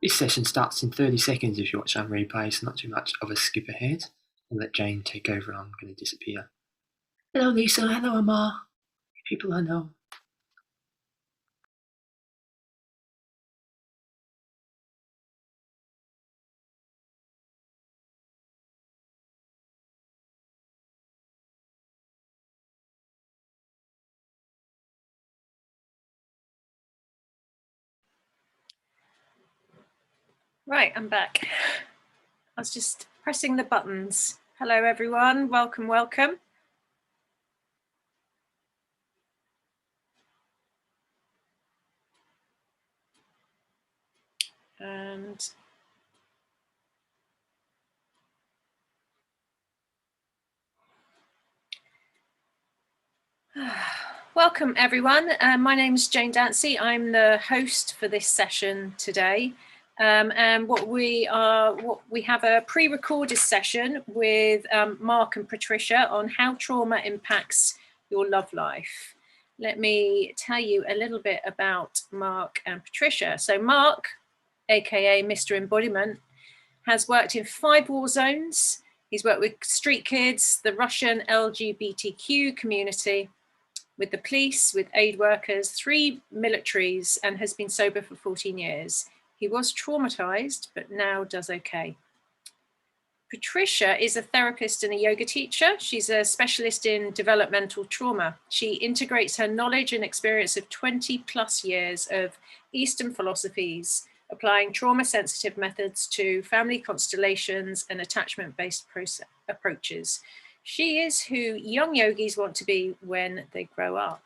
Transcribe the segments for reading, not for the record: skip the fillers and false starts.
This session starts in 30 seconds if you watch on replay, so not too much of a skip ahead. I'll let Jane take over. I'm going to disappear. Hello, Lisa. Hello, Amar. People I know. Right, I'm back. I was just pressing the buttons. Hello, everyone. Welcome, welcome. And welcome, everyone. My name is Jane Dancy. I'm the host for this session today. And what we have a pre-recorded session with Mark and Patricia on how trauma impacts your love life. Let me tell you a little bit about Mark and Patricia. So Mark, aka Mr. Embodiment, has worked in 5 war zones. He's worked with street kids, the Russian LGBTQ community, with the police, with aid workers, 3 militaries, and has been sober for 14 years. He was traumatized, but now does okay. Patricia is a therapist and a yoga teacher. She's a specialist in developmental trauma. She integrates her knowledge and experience of 20 plus years of Eastern philosophies, applying trauma-sensitive methods to family constellations and attachment-based approaches. She is who young yogis want to be when they grow up.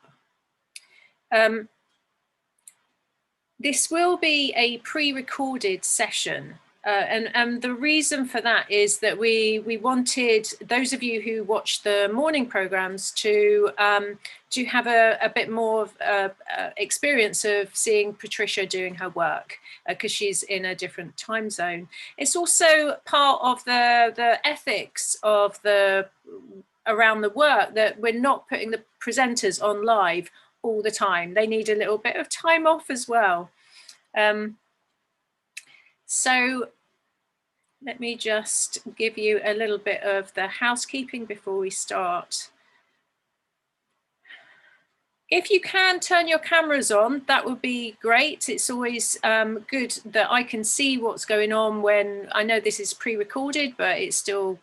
This will be a pre-recorded session. And the reason for that is that we wanted those of you who watch the morning programs to have a bit more of experience of seeing Patricia doing her work, because she's in a different time zone. It's also part of the ethics of around the work that we're not putting the presenters on live all the time. They need a little bit of time off as well. So let me just give you a little bit of the housekeeping before we start. If you can turn your cameras on, that would be great. It's always good that I can see what's going on when I know this is pre-recorded, but it's still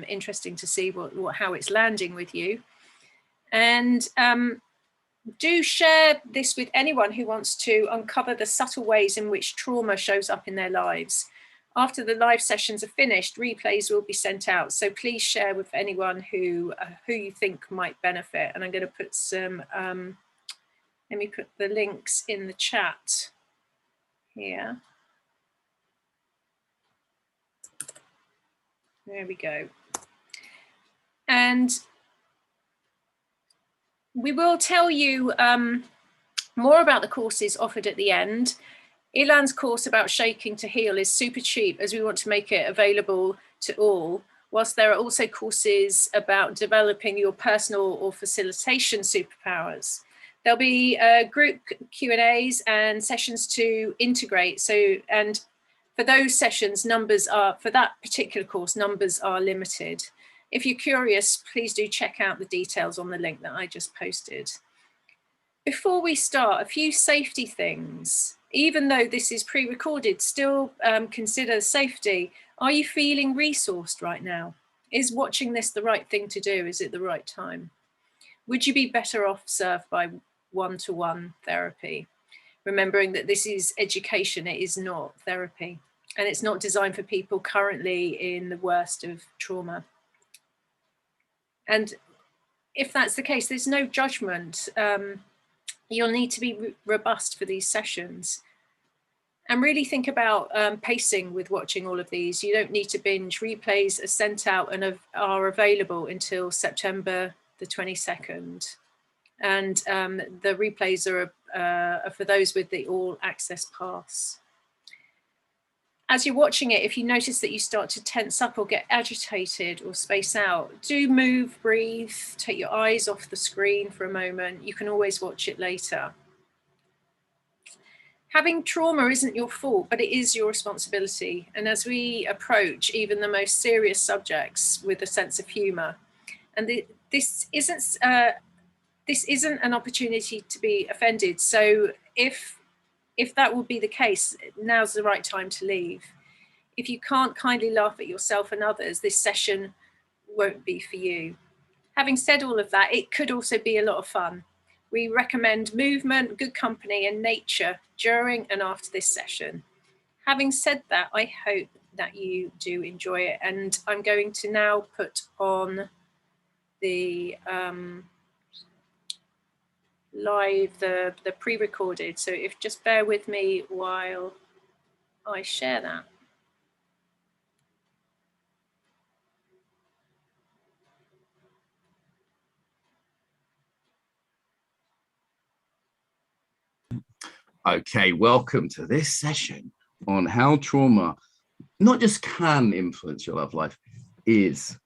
interesting to see how it's landing with you. And do share this with anyone who wants to uncover the subtle ways in which trauma shows up in their lives. After the live sessions are finished, replays will be sent out. So please share with anyone who you think might benefit. And I'm going to put some, let me put the links in the chat here. There we go. And we will tell you more about the courses offered at the end. Ilan's course about shaking to heal is super cheap, as we want to make it available to all, whilst there are also courses about developing your personal or facilitation superpowers. There'll be group Q&As and sessions to integrate. And for those sessions, for that particular course, numbers are limited. If you're curious, please do check out the details on the link that I just posted. Before we start, a few safety things. Even though this is pre-recorded, still consider safety. Are you feeling resourced right now? Is watching this the right thing to do? Is it the right time? Would you be better off served by one-to-one therapy? Remembering that this is education, it is not therapy. And it's not designed for people currently in the worst of trauma. And if that's the case, there's no judgment. You'll need to be robust for these sessions. And really think about pacing with watching all of these. You don't need to binge. Replays are sent out and are available until September the 22nd. And the replays are for those with the all access pass. As you're watching it, if you notice that you start to tense up or get agitated or space out, do move, breathe, take your eyes off the screen for a moment. You can always watch it later. Having trauma isn't your fault, but it is your responsibility. And as we approach even the most serious subjects with a sense of humour, and this isn't an opportunity to be offended. So if that would be the case, now's the right time to leave. If you can't kindly laugh at yourself and others, this session won't be for you. Having said all of that, it could also be a lot of fun. We recommend movement, good company, and nature during and after this session. Having said that, I hope that you do enjoy it. And I'm going to now put on the live, the pre-recorded. So if just bear with me while I share that. Okay, welcome to this session on how trauma not just can influence your love life, is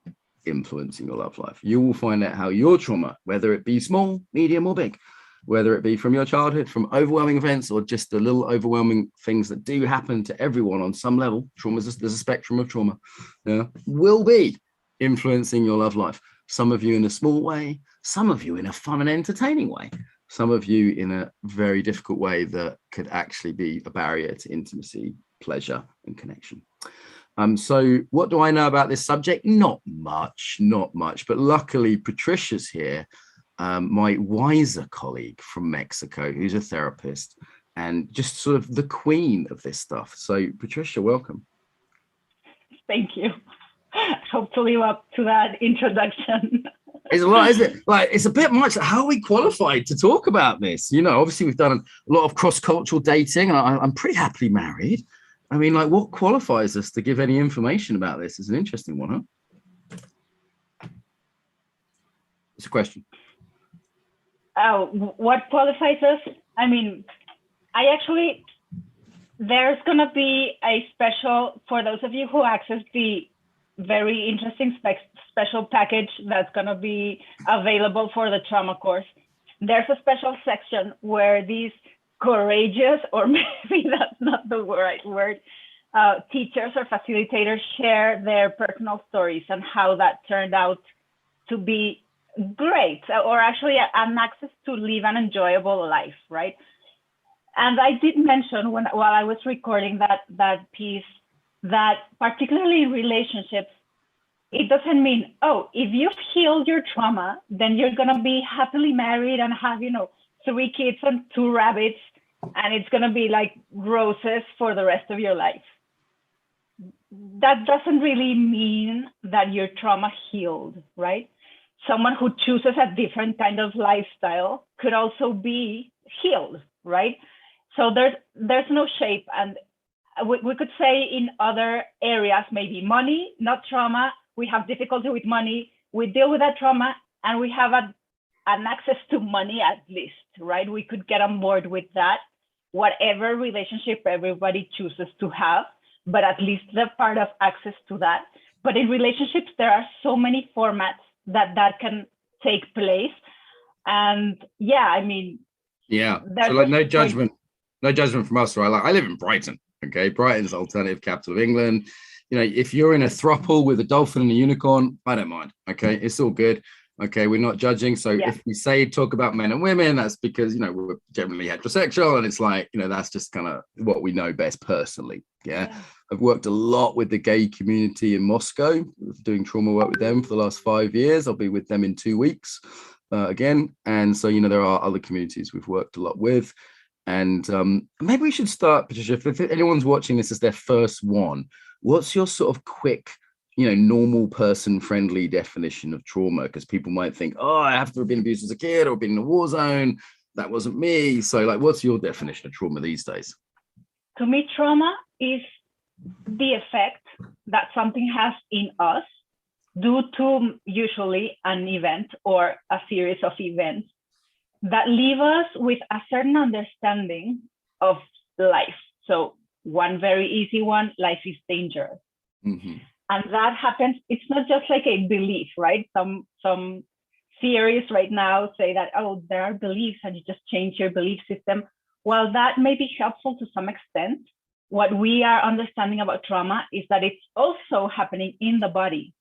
influencing your love life. You will find out how your trauma, whether it be small, medium, or big, whether it be from your childhood, from overwhelming events, or just the little overwhelming things that do happen to everyone on some level, there's a spectrum of trauma, will be influencing your love life. Some of you in a small way, some of you in a fun and entertaining way, some of you in a very difficult way that could actually be a barrier to intimacy, pleasure, and connection. So what do I know about this subject? Not much, but luckily Patricia's here, my wiser colleague from Mexico, who's a therapist and just sort of the queen of this stuff. So Patricia, welcome. Thank you. Hope to live up to that introduction. It's a lot, isn't it? Like, it's a bit much. How are we qualified to talk about this? You know, obviously we've done a lot of cross-cultural dating, and I'm pretty happily married. I mean, like, what qualifies us to give any information about this? Is an interesting one, huh? It's a question. Oh, what qualifies us? I mean, there's going to be a special, for those of you who access the very interesting special package that's going to be available for the trauma course. There's a special section where these courageous, or maybe that's not the right word, teachers or facilitators share their personal stories and how that turned out to be great, or actually an access to live an enjoyable life, right? And I did mention while I was recording that piece, that particularly in relationships, it doesn't mean, oh, if you've healed your trauma, then you're going to be happily married and have, 3 kids and 2 rabbits, and it's going to be like roses for the rest of your life. That doesn't really mean that your trauma healed, right? Someone who chooses a different kind of lifestyle could also be healed, right? So there's no shape. And we could say in other areas, maybe money, not trauma. We have difficulty with money. We deal with that trauma, and we have an access to money at least, right? We could get on board with that, whatever relationship everybody chooses to have, but at least the part of access to that. But in relationships, there are so many formats that can take place. And yeah, I mean, yeah, so like no judgment from us, right? Like, I live in Brighton. Okay, Brighton's alternative capital of England. If you're in a throuple with a dolphin and a unicorn, I don't mind. Okay, it's all good. Okay, we're not judging. So if we say talk about men and women, that's because we're generally heterosexual, and it's like that's just kind of what we know best personally. Yeah, I've worked a lot with the gay community in Moscow, doing trauma work with them for the last 5 years. I'll be with them in 2 weeks again, and so there are other communities we've worked a lot with. And maybe we should start, Patricia, if anyone's watching this as their first one, what's your sort of quick, normal person friendly definition of trauma? Because people might think, oh, I have to have been abused as a kid or been in a war zone. That wasn't me. So like, what's your definition of trauma these days? To me, trauma is the effect that something has in us due to usually an event or a series of events that leave us with a certain understanding of life. So one very easy one, life is dangerous. Mm-hmm. And that happens, it's not just like a belief, right? Some theories right now say that, oh, there are beliefs and you just change your belief system. while that may be helpful to some extent, what we are understanding about trauma is that it's also happening in the body.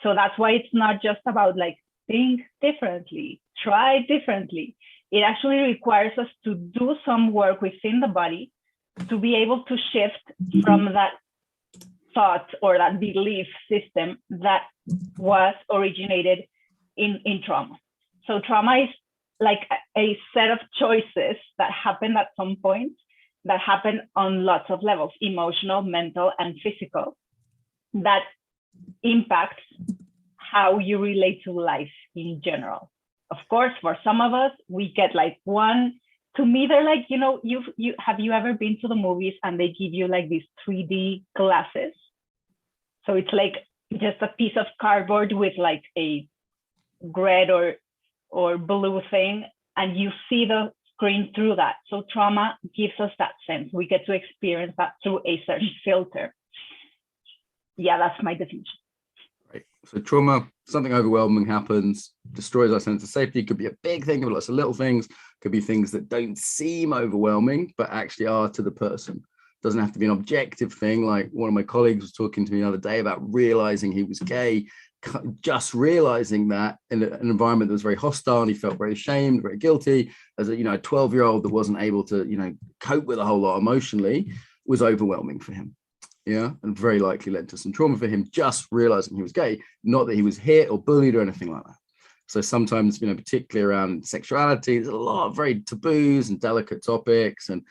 So that's why it's not just about like think differently, try differently. It actually requires us to do some work within the body to be able to shift from that thought or that belief system that was originated in trauma. So trauma is like a set of choices that happen at some point, that happen on lots of levels, emotional, mental, and physical, that impacts how you relate to life in general. Of course, for some of us, we get like one, to me, they're like, you know, have you ever been to the movies and they give you like these 3D glasses? So it's like just a piece of cardboard with like a red or blue thing, and you see the screen through that. So trauma gives us that sense. We get to experience that through a certain filter. Yeah, that's my definition. Right. So trauma, something overwhelming happens, destroys our sense of safety. It could be a big thing, but lots of little things. Could be things that don't seem overwhelming, but actually are to the person. Doesn't have to be an objective thing. Like one of my colleagues was talking to me the other day about realizing he was gay, just realizing that in an environment that was very hostile, and he felt very ashamed, very guilty as a 12-year-old that wasn't able to cope with a whole lot emotionally, was overwhelming for him. Yeah, and very likely led to some trauma for him, just realizing he was gay, not that he was hit or bullied or anything like that. So sometimes, particularly around sexuality, there's a lot of very taboos and delicate topics and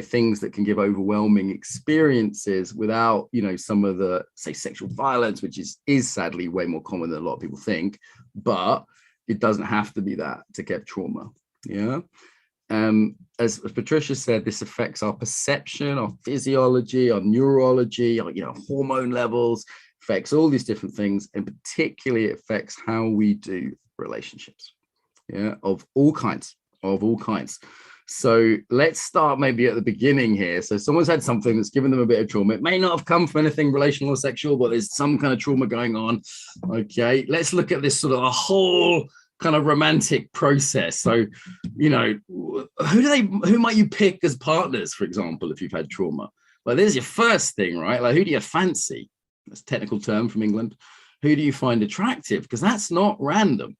things that can give overwhelming experiences without some of the, say, sexual violence, which is sadly way more common than a lot of people think, but it doesn't have to be that to get trauma. Yeah. As Patricia said, this affects our perception, our physiology, our neurology, our hormone levels, affects all these different things, and particularly it affects how we do relationships, of all kinds. So let's start maybe at the beginning here. So someone's had something that's given them a bit of trauma. It may not have come from anything relational or sexual, but there's some kind of trauma going on. Okay, let's look at this sort of a whole kind of romantic process. So, who might you pick as partners, for example, if you've had trauma? Well, there's your first thing, right? Like, who do you fancy? That's a technical term from England. Who do you find attractive? Because that's not random.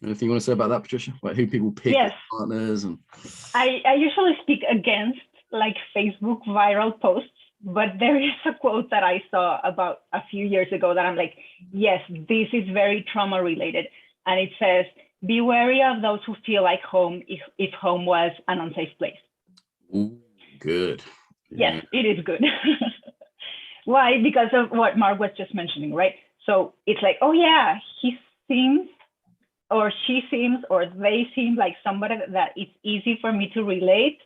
Anything you want to say about that, Patricia? Like who people pick as partners? And I usually speak against like Facebook viral posts, but there is a quote that I saw about a few years ago that I'm like, yes, this is very trauma related. And it says, be wary of those who feel like home if home was an unsafe place. Ooh, good. Yes, it is good. Why? Because of what Mark was just mentioning, right? So it's like, oh yeah, he seems or she seems or they seem like somebody that it's easy for me to relate,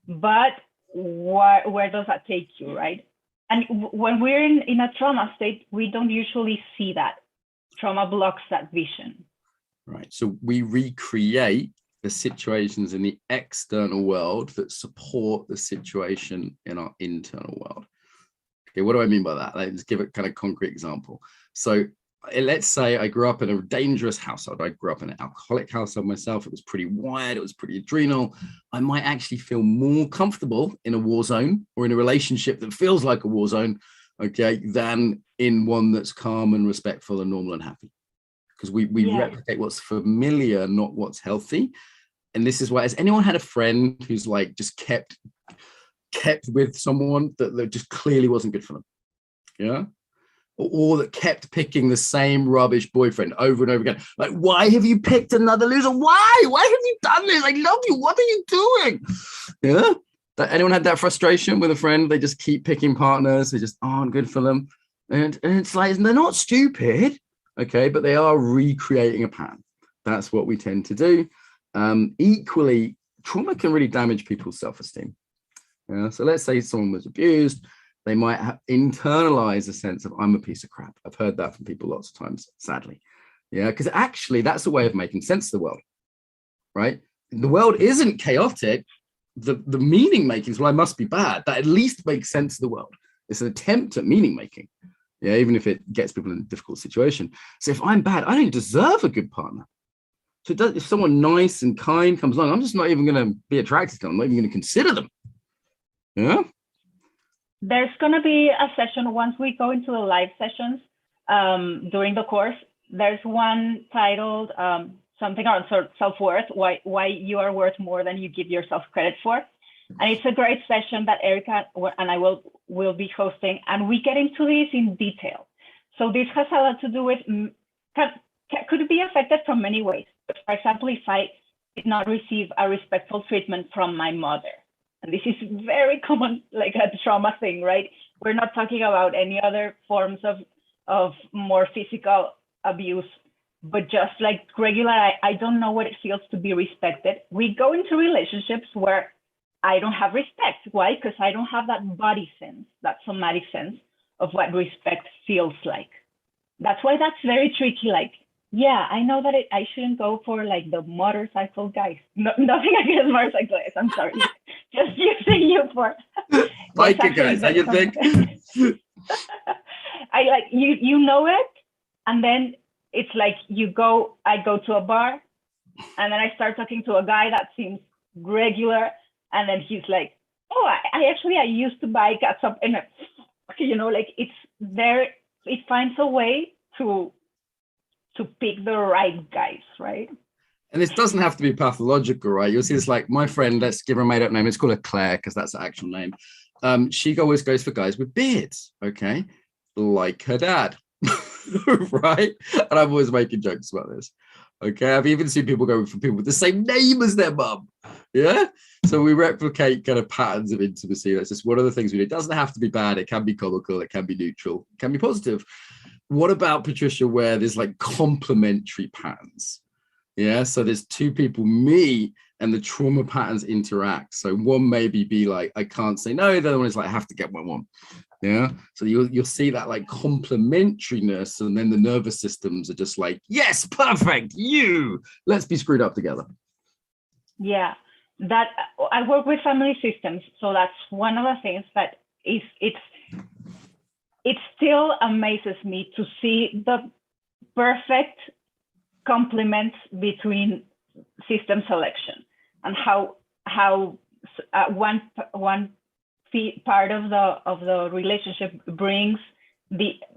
but where does that take you, right? And when we're in a trauma state, we don't usually see that. Trauma blocks that vision. Right, so we recreate the situations in the external world that support the situation in our internal world. Okay, what do I mean by that? Let's give a kind of concrete example. So let's say I grew up in a dangerous household. I grew up in an alcoholic household myself. It was pretty wired. It was pretty adrenal. I might actually feel more comfortable in a war zone or in a relationship that feels like a war zone, okay, than in one that's calm and respectful and normal and happy. Because we replicate what's familiar, not what's healthy. And this is why, has anyone had a friend who's like just kept with someone that just clearly wasn't good for them? Yeah. Or that kept picking the same rubbish boyfriend over and over again. Like, why have you picked another loser? Why have you done this? I love you. What are you doing? Yeah. Anyone had that frustration with a friend? They just keep picking partners. They just aren't good for them. And it's like, they're not stupid. Okay. But they are recreating a pattern. That's what we tend to do. Equally, trauma can really damage people's self-esteem. Yeah. So let's say someone was abused. They might internalize a sense of I'm a piece of crap. I've heard that from people lots of times, sadly. Yeah, because actually that's a way of making sense of the world, right? The world isn't chaotic. The meaning making is, well, I must be bad. That at least makes sense of the world. It's an attempt at meaning making. Yeah, even if it gets people in a difficult situation. So if I'm bad, I don't deserve a good partner. So if someone nice and kind comes along, I'm just not even going to be attracted to them. I'm not even going to consider them. Yeah. There's going to be a session once we go into the live sessions during the course. There's one titled something around self-worth, why you are worth more than you give yourself credit for. And it's a great session that Erica and I will be hosting, and we get into this in detail. So this has a lot to do with, could be affected from many ways. For example, if I did not receive a respectful treatment from my mother, and this is very common, like a trauma thing, right? We're not talking about any other forms of more physical abuse, but just like regular, I don't know what it feels to be respected. We go into relationships where I don't have respect. Why? Because I don't have that body sense, that somatic sense of what respect feels like. That's why that's very tricky. Like, yeah, I know that I shouldn't go for like the motorcycle guys. No, nothing against motorcycle guys. I'm sorry. Just using you for biker guys. How you think? I like you know it, and then it's like I go to a bar, and then I start talking to a guy that seems regular, and then he's like, oh, I used to buy cats up, and you know, like it's there. It finds a way to pick the right guys, right? And this doesn't have to be pathological, right? You'll see this, like my friend, let's give her a made-up name. Let's call her Claire, because that's the actual name. She always goes for guys with beards, okay? Like her dad, right? And I'm always making jokes about this, okay? I've even seen people go for people with the same name as their mum, yeah? So we replicate kind of patterns of intimacy. That's just one of the things we do. It doesn't have to be bad. It can be comical. It can be neutral. It can be positive. What about, Patricia, where there's like complementary patterns? Yeah, so there's two people meet and the trauma patterns interact. So one maybe be like, I can't say no. The other one is like, I have to get what I want. Yeah, so you'll see that like complementariness, and then the nervous systems are just like, yes, perfect. Let's be screwed up together. Yeah, that I work with family systems, so that's one of the things that it still amazes me to see the perfect complement between system selection and how one part of the relationship brings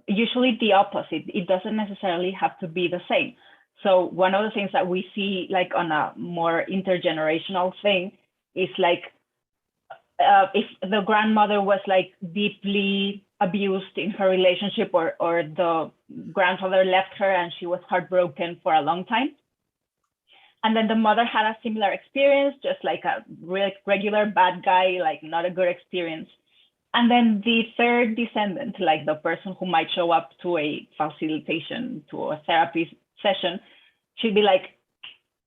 usually the opposite. It doesn't necessarily have to be the same. So one of the things that we see like on a more intergenerational thing is like if the grandmother was like deeply abused in her relationship, or the grandfather left her and she was heartbroken for a long time. And then the mother had a similar experience, just like a regular bad guy, like not a good experience. And then the third descendant, like the person who might show up to a facilitation, to a therapy session, she'd be like,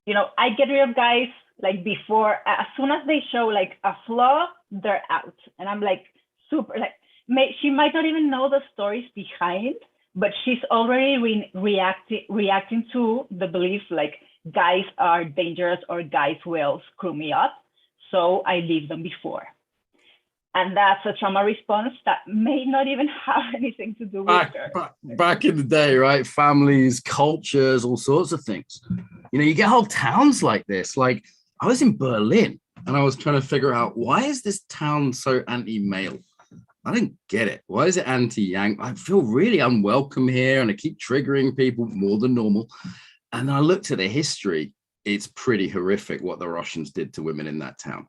you know, I get rid of guys like before, as soon as they show like a flaw, they're out. And I'm like, super, like, she might not even know the stories behind, but she's already reacting to the belief like guys are dangerous or guys will screw me up, so I leave them before. And that's a trauma response that may not even have anything to do with her. Back in the day, right? Families, cultures, all sorts of things. You know, you get whole towns like this. Like I was in Berlin and I was trying to figure out, why is this town so anti-male? I don't get it. Why is it anti-yang? I feel really unwelcome here and I keep triggering people more than normal. And I looked at the history. It's pretty horrific what the Russians did to women in that town.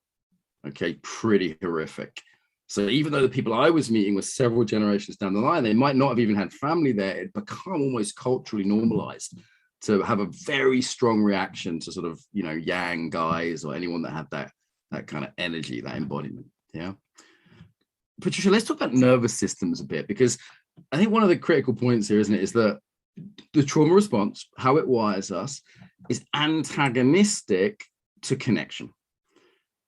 Okay, pretty horrific. So even though the people I was meeting were several generations down the line, they might not have even had family there. It become almost culturally normalized to have a very strong reaction to sort of, you know, yang guys or anyone that had that kind of energy, that embodiment. Yeah. Patricia, let's talk about nervous systems a bit, because I think one of the critical points here, isn't it, is that the trauma response, how it wires us, is antagonistic to connection.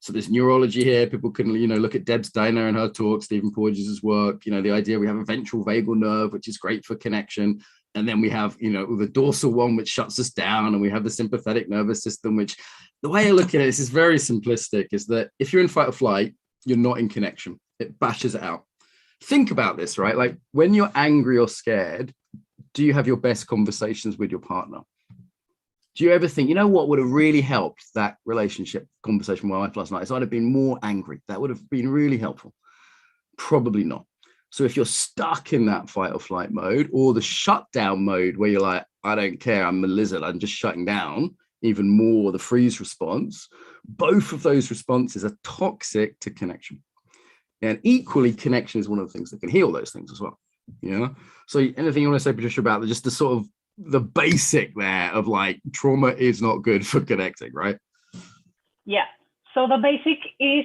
So there's neurology here. People can, you know, look at Debs Diner and her talk, Stephen Porges' work, you know, the idea we have a ventral vagal nerve, which is great for connection. And then we have, you know, the dorsal one, which shuts us down. And we have the sympathetic nervous system, which the way I look at it, this is very simplistic, is that if you're in fight or flight, you're not in connection. It bashes it out. Think about this, right? Like when you're angry or scared, do you have your best conversations with your partner? Do you ever think, you know what would have really helped that relationship conversation with my wife last night? Is I'd have been more angry. That would have been really helpful. Probably not. So if you're stuck in that fight or flight mode, or the shutdown mode where you're like, I don't care, I'm a lizard, I'm just shutting down, even more the freeze response, both of those responses are toxic to connection. And equally, connection is one of the things that can heal those things as well. Yeah. So anything you want to say, Patricia, about just the sort of the basic there of like trauma is not good for connecting, right? Yeah. So the basic is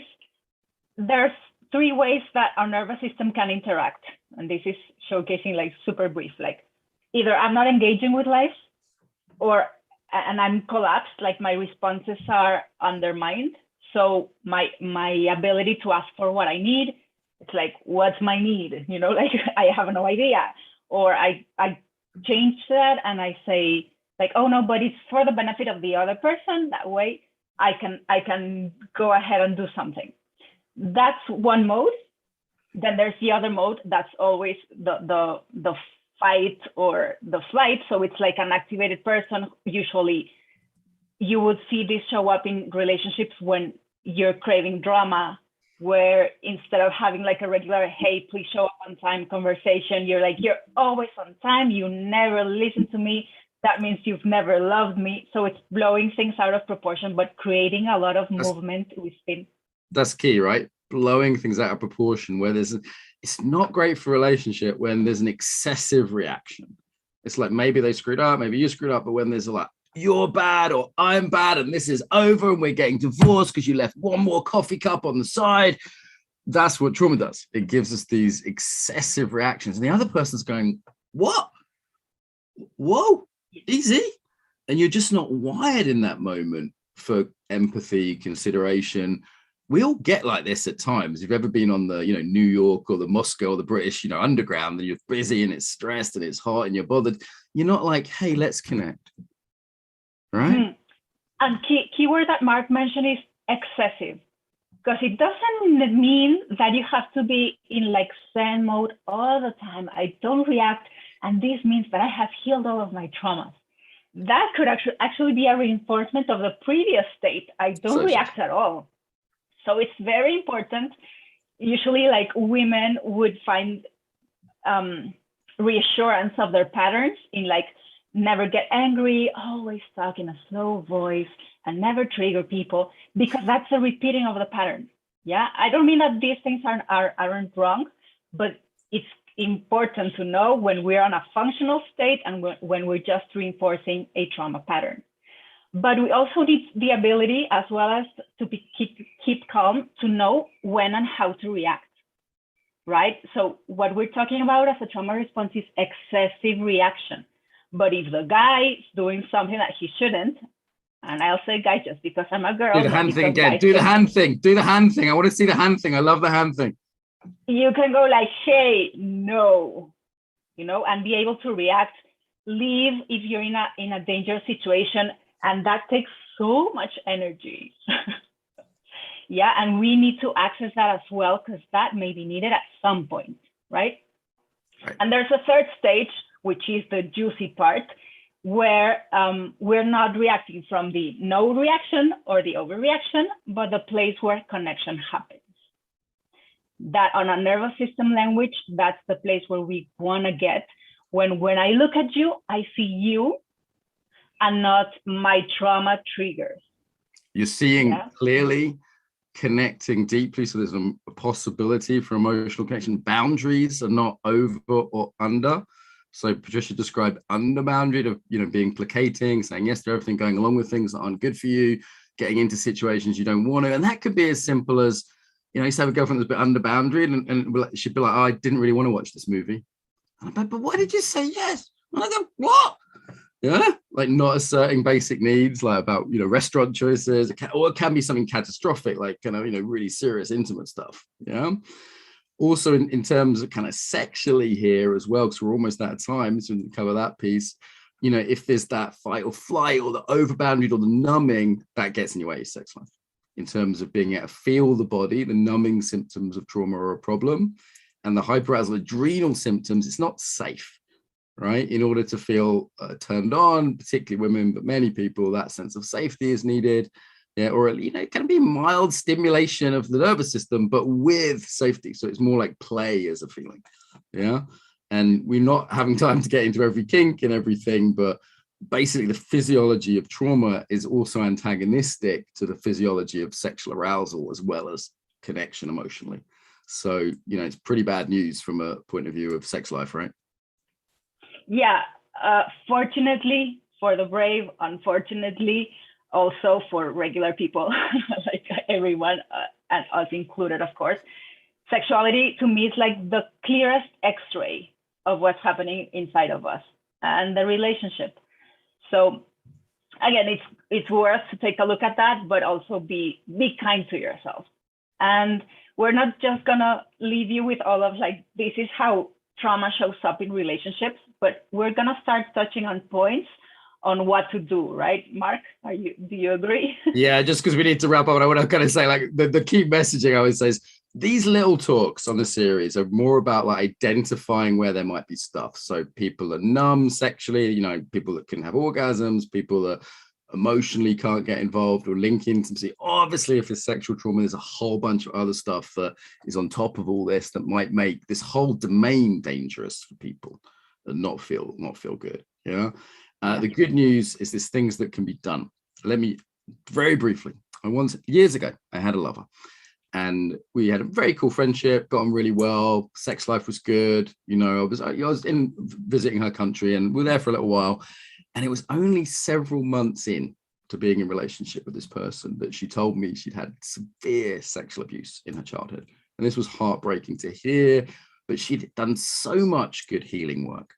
there's 3 ways that our nervous system can interact. And this is showcasing like super brief, like either I'm not engaging with life and I'm collapsed, like my responses are undermined. So my ability to ask for what I need, it's like, what's my need? You know, like I have no idea. Or I change that and I say like, oh no, but it's for the benefit of the other person. That way I can go ahead and do something. That's one mode. Then there's the other mode. That's always the fight or the flight. So it's like an activated person. Usually you would see this show up in relationships when you're craving drama, where instead of having like a regular, hey, please show up on time conversation, you're like, you're always on time. You never listen to me. That means you've never loved me. So it's blowing things out of proportion, but creating a lot of movement within. That's key, right? Blowing things out of proportion where it's not great for a relationship when there's an excessive reaction. It's like, maybe they screwed up, maybe you screwed up, but when there's a like, you're bad or I'm bad and this is over and we're getting divorced because you left one more coffee cup on the side. That's what trauma does. It gives us these excessive reactions. And the other person's going, what? Whoa, easy. And you're just not wired in that moment for empathy, consideration. We all get like this at times. If you've ever been on the, New York or the Moscow or the British, underground, and you're busy and it's stressed and it's hot and you're bothered, you're not like, hey, let's connect. Right. And keyword that Mark mentioned is excessive, because it doesn't mean that you have to be in like Zen mode all the time. I don't react, and this means that I have healed all of my traumas. That could actually be a reinforcement of the previous state. I don't react at all. So it's very important. Usually, like women would find reassurance of their patterns in like, never get angry, always talk in a slow voice, and never trigger people, because that's a repeating of the pattern. Yeah, I don't mean that these things aren't wrong, but it's important to know when we're on a functional state and when we're just reinforcing a trauma pattern. But we also need the ability, as well as to keep calm, to know when and how to react, right? So what we're talking about as a trauma response is excessive reaction. But if the guy is doing something that he shouldn't, and I'll say guy just because I'm a girl. Do the hand thing again. Do the hand thing. Do the hand thing. I want to see the hand thing. I love the hand thing. You can go like, hey, no, and be able to react. Leave if you're in a dangerous situation, and that takes so much energy. Yeah, and we need to access that as well, because that may be needed at some point, right? And there's a third stage, which is the juicy part, where we're not reacting from the no reaction or the overreaction, but the place where connection happens. That on a nervous system language, that's the place where we want to get. When I look at you, I see you and not my trauma triggers. You're seeing clearly, connecting deeply. So there's a possibility for emotional connection. Boundaries are not over or under. So Patricia described under boundary of, being placating, saying yes to everything, going along with things that aren't good for you, getting into situations you don't want to. And that could be as simple as, I used to have a girlfriend that's a bit under boundary and she'd be like, oh, I didn't really want to watch this movie. And I'm like, but why did you say yes? And I go, what? Yeah, like not asserting basic needs, like about, restaurant choices, or it can be something catastrophic, like really serious, intimate stuff. Yeah. Also, in terms of kind of sexually here as well, because we're almost out of time, so we can cover that piece. If there's that fight or flight or the overboundary or the numbing, that gets in your way of sex life. In terms of being able to feel the body, the numbing symptoms of trauma are a problem, and the hyperarousal adrenal symptoms, it's not safe. right? In order to feel turned on, particularly women, but many people, that sense of safety is needed. Yeah, or it can be mild stimulation of the nervous system, but with safety. So it's more like play as a feeling. Yeah. And we're not having time to get into every kink and everything, but basically the physiology of trauma is also antagonistic to the physiology of sexual arousal as well as connection emotionally. So, it's pretty bad news from a point of view of sex life, right? Yeah. Fortunately for the brave, unfortunately, also for regular people, like everyone, and us included, of course, sexuality to me is like the clearest X-ray of what's happening inside of us and the relationship. So again, it's worth to take a look at that, but also be kind to yourself. And we're not just gonna leave you with all of like, this is how trauma shows up in relationships, but we're gonna start touching on points on what to do, right? Mark, do you agree? Yeah, just because we need to wrap up, I want to kind of say like the key messaging I always say is these little talks on the series are more about like identifying where there might be stuff. So people are numb sexually, people that can have orgasms, people that emotionally can't get involved or link intimacy. Obviously, if it's sexual trauma, there's a whole bunch of other stuff that is on top of all this that might make this whole domain dangerous for people and not feel good. Yeah. The good news is there's things that can be done. Let me very briefly. Years ago, I had a lover and we had a very cool friendship, got on really well. Sex life was good. I was in visiting her country and we were there for a little while. And it was only several months in to being in a relationship with this person that she told me she'd had severe sexual abuse in her childhood. And this was heartbreaking to hear, but she'd done so much good healing work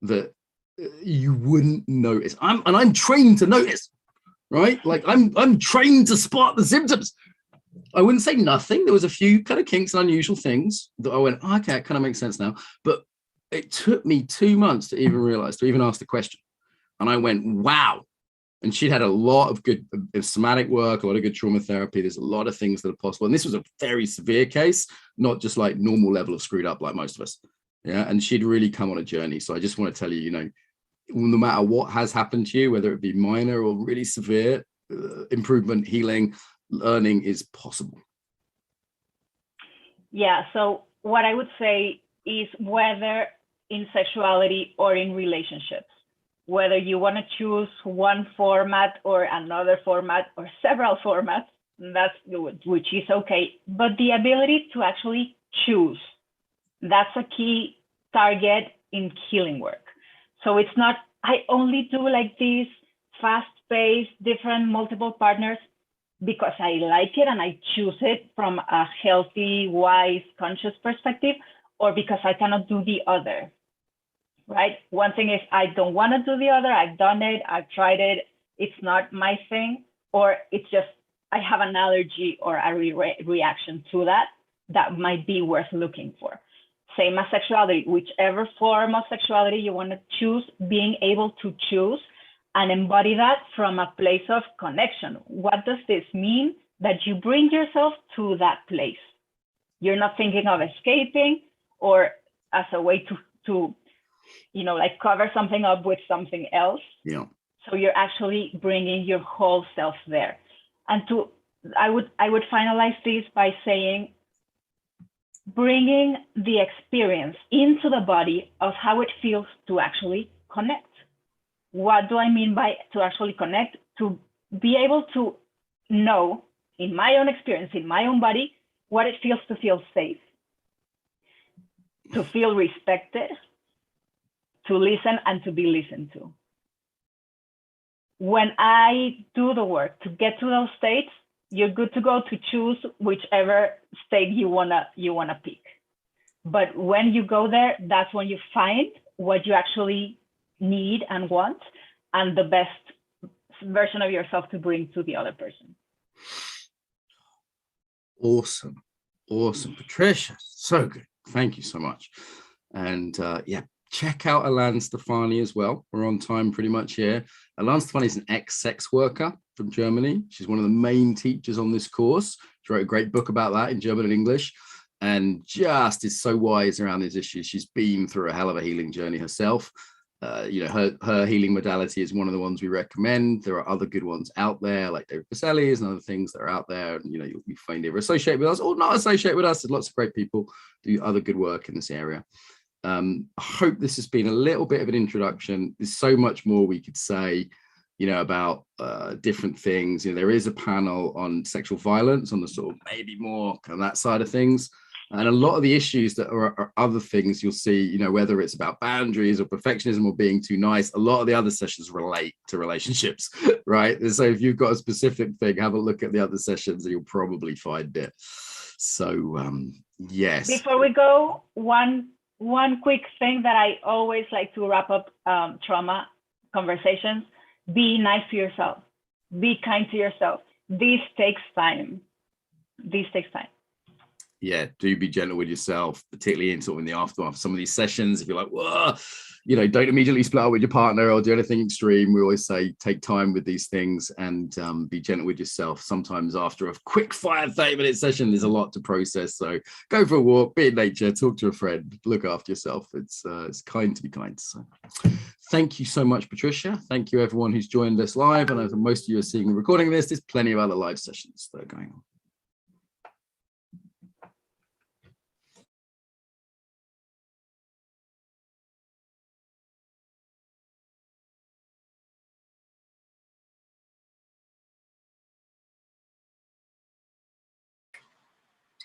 that you wouldn't notice. I'm trained to notice, right? Like I'm trained to spot the symptoms. I wouldn't say nothing. There was a few kind of kinks and unusual things that I went, okay, it kind of makes sense now. But it took me 2 months to even ask the question. And I went, wow. And she'd had a lot of good somatic work, a lot of good trauma therapy. There's a lot of things that are possible. And this was a very severe case, not just like normal level of screwed up like most of us. Yeah. And she'd really come on a journey. So I just want to tell you, no matter what has happened to you, whether it be minor or really severe, improvement, healing, learning is possible. Yeah. So what I would say is whether in sexuality or in relationships, whether you want to choose one format or another format or several formats, which is okay. But the ability to actually choose, that's a key target in healing work. So it's not, I only do like these fast-paced, different multiple partners because I like it and I choose it from a healthy, wise, conscious perspective, or because I cannot do the other, right? One thing is I don't want to do the other. I've done it. I've tried it. It's not my thing, or it's just I have an allergy or a reaction to that might be worth looking for. Same as sexuality, whichever form of sexuality you want to choose, being able to choose and embody that from a place of connection. What does this mean? That you bring yourself to that place. You're not thinking of escaping or as a way to like cover something up with something else. Yeah. So you're actually bringing your whole self there. And I would finalize this by saying, bringing the experience into the body of how it feels to actually connect. What do I mean by to actually connect? To be able to know in my own experience, in my own body, what it feels to feel safe, to feel respected, to listen and to be listened to. When I do the work to get to those states, you're good to go to choose whichever state you wanna pick. But when you go there, that's when you find what you actually need and want, and the best version of yourself to bring to the other person. Awesome. Patricia, so good. Thank you so much. And check out Alan Stefani as well. We're on time pretty much here. Alan Stefani is an ex-sex worker from Germany. She's one of the main teachers on this course. She wrote a great book about that in German and English. and just is so wise around these issues. She's been through a hell of a healing journey herself. You know, her healing modality is one of the ones we recommend. There are other good ones out there, like David Baselli's and other things that are out there. And, you know, you'll find either associated with us or not associated with us. There's lots of great people do other good work in this area. I hope this has been a little bit of an introduction. There's so much more we could say, you know, about different things. You know, there is a panel on sexual violence on the sort of maybe more kind of that side of things. And a lot of the issues that are other things you'll see, you know, whether it's about boundaries or perfectionism or being too nice, a lot of the other sessions relate to relationships, right? And so if you've got a specific thing, have a look at the other sessions and you'll probably find it. So, yes. Before we go, one quick thing that I always like to wrap up trauma conversations: be nice to yourself, be kind to yourself. This takes time. This takes time. Yeah, do be gentle with yourself, particularly in sort of in the aftermath of some of these sessions. If you're like, whoa, you know, don't immediately split up with your partner or do anything extreme. We always say take time with these things and be gentle with yourself. Sometimes after a quick fire 30-minute session, there's a lot to process. So go for a walk, be in nature, talk to a friend, look after yourself. It's kind to be kind. So thank you so much, Patricia. Thank you, everyone who's joined us live. I know that most of you are seeing the recording of this. There's plenty of other live sessions that are going on.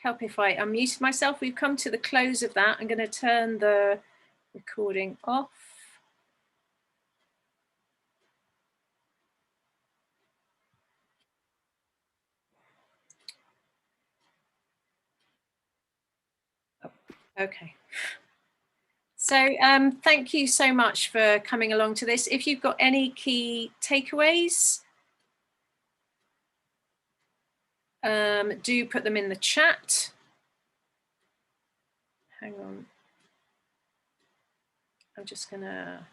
Help if I unmute myself. We've come to the close of that. I'm going to turn the recording off. Oh, okay. So thank you so much for coming along to this. If you've got any key takeaways, do put them in the chat. Hang on. I'm just gonna.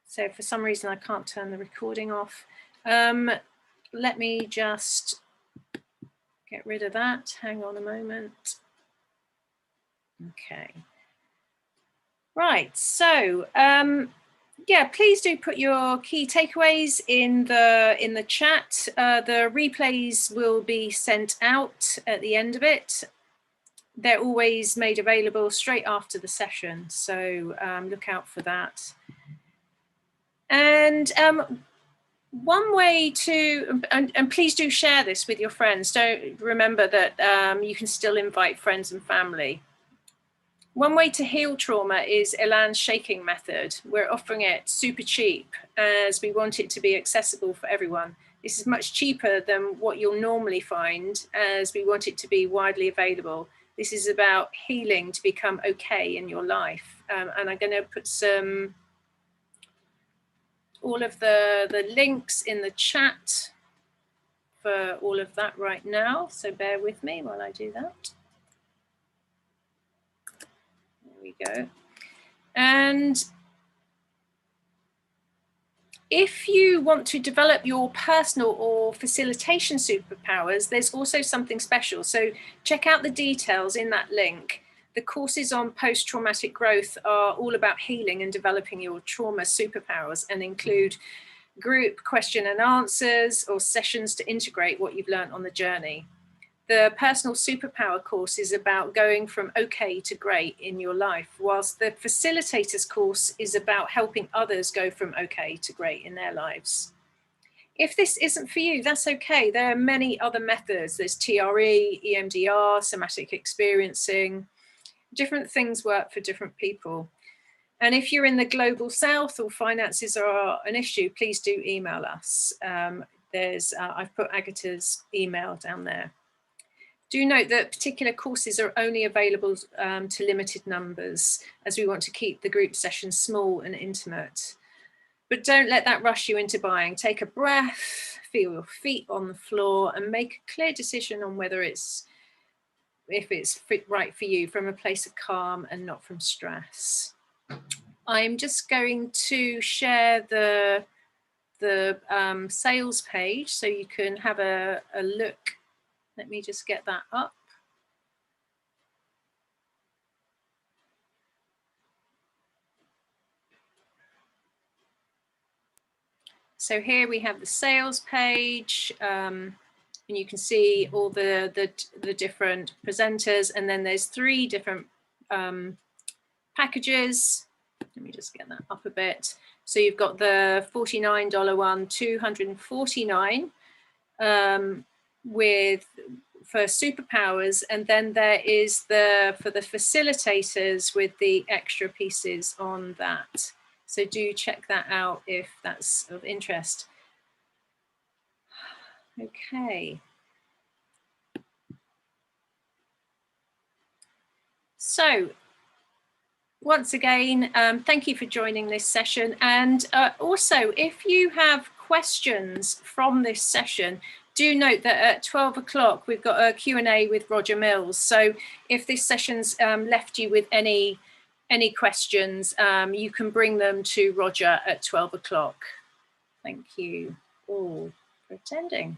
So for some reason I can't turn the recording off. Let me just get rid of that. Hang on a moment. Okay. Right, so yeah, please do put your key takeaways in the chat. The replays will be sent out at the end of it. They're always made available straight after the session, so look out for that. And one way to, and please do share this with your friends. Don't remember that you can still invite friends and family. One way to heal trauma is Elan's shaking method. We're offering it super cheap as we want it to be accessible for everyone. This is much cheaper than what you'll normally find as we want it to be widely available. This is about healing to become okay in your life. And I'm going to put all of the links in the chat for all of that right now. So bear with me while I do that. There we go. And if you want to develop your personal or facilitation superpowers, there's also something special. So check out the details in that link. The courses on post-traumatic growth are all about healing and developing your trauma superpowers and include group question and answers or sessions to integrate what you've learned on the journey. The personal superpower course is about going from okay to great in your life, whilst the facilitators course is about helping others go from okay to great in their lives. If this isn't for you, that's okay. There are many other methods. There's TRE, EMDR, somatic experiencing. Different things work for different people. And if you're in the global south or finances are an issue, please do email us. I've put Agatha's email down there. Do note that particular courses are only available to limited numbers, as we want to keep the group sessions small and intimate. But don't let that rush you into buying. Take a breath, feel your feet on the floor, and make a clear decision on whether if it's right for you from a place of calm and not from stress. I'm just going to share the sales page so you can have a look. Let me just get that up. So here we have the sales page, and you can see all the different presenters, and then there's 3 different packages. Let me just get that up a bit. So you've got the $49 one, $249 for superpowers, and then there is for the facilitators with the extra pieces on that. So do check that out if that's of interest. Okay. So once again, thank you for joining this session. And also, if you have questions from this session, do note that at 12 o'clock, we've got a Q&A with Roger Mills. So if this session's left you with any questions, you can bring them to Roger at 12 o'clock. Thank you all for attending.